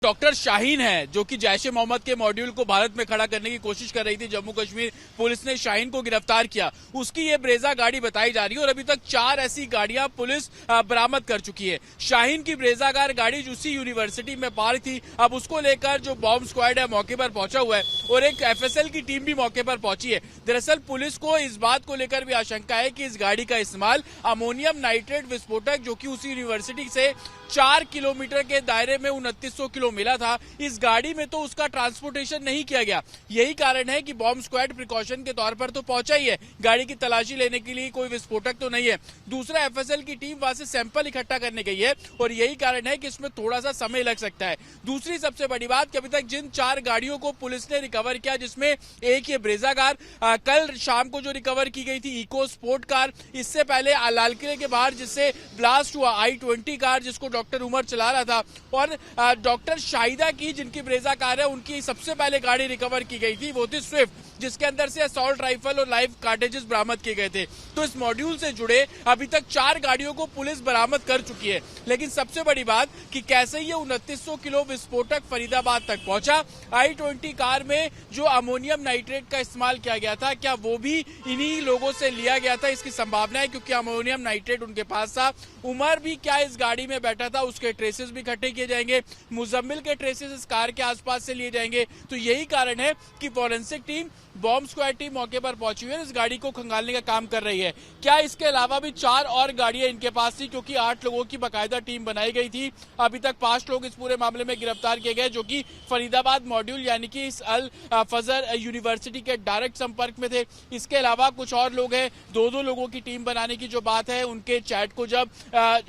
Doctor Shaheen है जो कि जैश ए मोहम्मद के मॉड्यूल को भारत में खड़ा करने की कोशिश कर रही थी। जम्मू कश्मीर पुलिस ने शाहीन को गिरफ्तार किया। उसकी ये ब्रेजा गाड़ी बताई जा रही है और अभी तक 4 ऐसी गाड़ियां पुलिस बरामद कर चुकी है। शाहीन की ब्रेजागार गाड़ी जो उसी यूनिवर्सिटी में पार्क थी, अब उसको लेकर जो बॉम्ब स्क्वाड है मौके पर पहुंचा हुआ है और एक एफएसएल की टीम भी मौके पर पहुंची है। दरअसल पुलिस को इस बात को लेकर भी आशंका है कि इस गाड़ी का इस्तेमाल अमोनियम नाइट्रेट विस्फोटक जो कि उसी यूनिवर्सिटी से 4 किलोमीटर के दायरे में 2900 किलो मिला था, इस गाड़ी में तो उसका ट्रांसपोर्टेशन नहीं किया गया। यही कारण है कि बॉम्ब स्क्वाड प्रिकॉशन के तौर पर तो पहुंचा ही है, गाड़ी की तलाशी लेने के लिए कोई विस्फोटक तो नहीं है। दूसरा, एफएसएल की टीम वहां से सैंपल इकट्ठा करने गई है और यही कारण है कि इसमें थोड़ा सा समय लग सकता है। दूसरी सबसे बड़ी बात कि अभी तक जिन 4 गाड़ियों को पुलिस ने रिकवर किया, जिसमें एक ये ब्रेजा कार कल शाम को जो रिकवर की गई थी इको स्पोर्ट कार, इससे पहले लाल किले के बाहर जिससे ब्लास्ट हुआ i20 कार जिसको डॉक्टर उमर चला रहा था, और डॉक्टर शाहिदा की जिनकी ब्रेजा कार है उनकी सबसे पहले गाड़ी रिकवर की गई थी, वो थी स्विफ्ट, जिसके अंदर से असॉल्ट राइफल और लाइव कार्टेजेस बरामद किए गए थे। तो इस मॉड्यूल से जुड़े अभी तक 4 गाड़ियों को पुलिस बरामद कर चुकी है। लेकिन सबसे बड़ी बात कि कैसे ये 2900 किलो विस्फोटक फरीदाबाद तक पहुंचा। i20 कार में जो अमोनियम नाइट्रेट का इस्तेमाल किया गया था, क्या वो भी इन्हीं लोगों से लिया गया था? इसकी संभावना है क्योंकि अमोनियम नाइट्रेट उनके पास था। उमर भी क्या इस गाड़ी में बैठा था, उसके ट्रेसेस भी इकट्ठे किए जाएंगे। मुजम्मिल के ट्रेसेस इस कार के आसपास से लिए जाएंगे। तो यही कारण है कि forensic team, bomb squad team मौके पर पहुंची हुई है, इस गाड़ी को खंगालने का काम कर रही है। क्या इसके अलावा भी 4 और गाड़ियां इनके पास थी, क्योंकि 8 लोगों की बाकायदा टीम बनाई गई थी। अभी तक 5 लोग इस पूरे मामले में गिरफ्तार किए गए जो कि फरीदाबाद मॉड्यूल यानी कि इस अल फजर यूनिवर्सिटी के डायरेक्ट संपर्क में थे। इसके अलावा कुछ और लोग हैं, 2-2 लोगों की टीम बनाने की जो बात है, उनके चैट को जब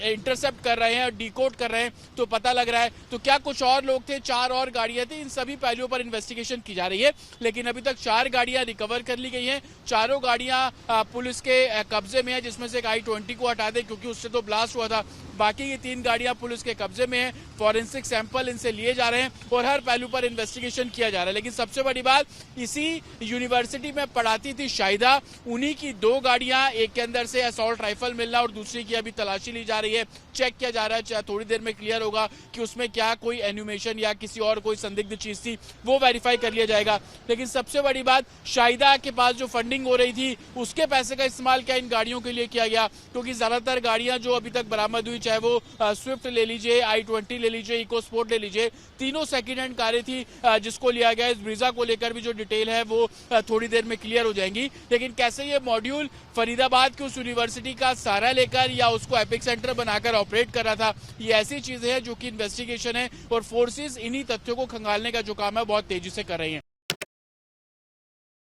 इंटरसेप्ट कर रहे हैं और डिकोड कर रहे हैं तो पता लग रहा है। तो क्या कुछ और लोग थे, 4 और गाड़ियां थी, इन सभी पहलुओं पर इन्वेस्टिगेशन की जा रही है। लेकिन अभी तक 4 गाड़ियां रिकवर कर ली गई हैं। चारों गाड़ियां पुलिस के कब्जे में है, जिसमें से एक i20 को हटा दे क्योंकि उससे तो ब्लास्ट हुआ था। बाकी ये 3 गाड़ियां पुलिस के कब्जे में है। फॉरेंसिक सैंपल इनसे लिए जा रहे हैं और हर पहलू पर इन्वेस्टिगेशन किया जा रहा है। लेकिन सबसे बड़ी बात, इसी यूनिवर्सिटी में पढ़ाती थी शाहिदा, उन्हीं की 2 गाड़ियां, एक के अंदर से असॉल्ट राइफल मिलना और दूसरी की अभी तलाशी ली जा रही है, चेक किया जा रहा है। थोड़ी देर में क्लियर होगा कि उसमें क्या कोई एन्यूमेशन या किसी और कोई संदिग्ध चीज थी, वो वेरीफाई कर लिया जाएगा। लेकिन सबसे बड़ी बात, शाहिदा के पास जो फंडिंग हो रही थी उसके पैसे का इस्तेमाल क्या इन गाड़ियों के लिए किया गया? क्योंकि ज्यादातर गाड़ियां जो अभी तक बरामद हुई, चाहे वो स्विफ्ट ले लीजिए, i20 ले लीजिए, इको स्पोर्ट ले लीजिए, तीनों सेकेंड हैंड कारें थी जिसको लिया गया। इस ब्रीजा को लेकर भी जो डिटेल है वो थोड़ी देर में क्लियर हो जाएंगी। लेकिन कैसे ये मॉड्यूल फरीदाबाद की उस यूनिवर्सिटी का सहारा लेकर या उसको एपिक सेंटर बनाकर ऑपरेट कर रहा था, ये ऐसी चीजें हैं जो कि इन्वेस्टिगेशन है और फोर्सेस इन्हीं तथ्यों को खंगालने का जो काम है बहुत तेजी से कर रही हैं।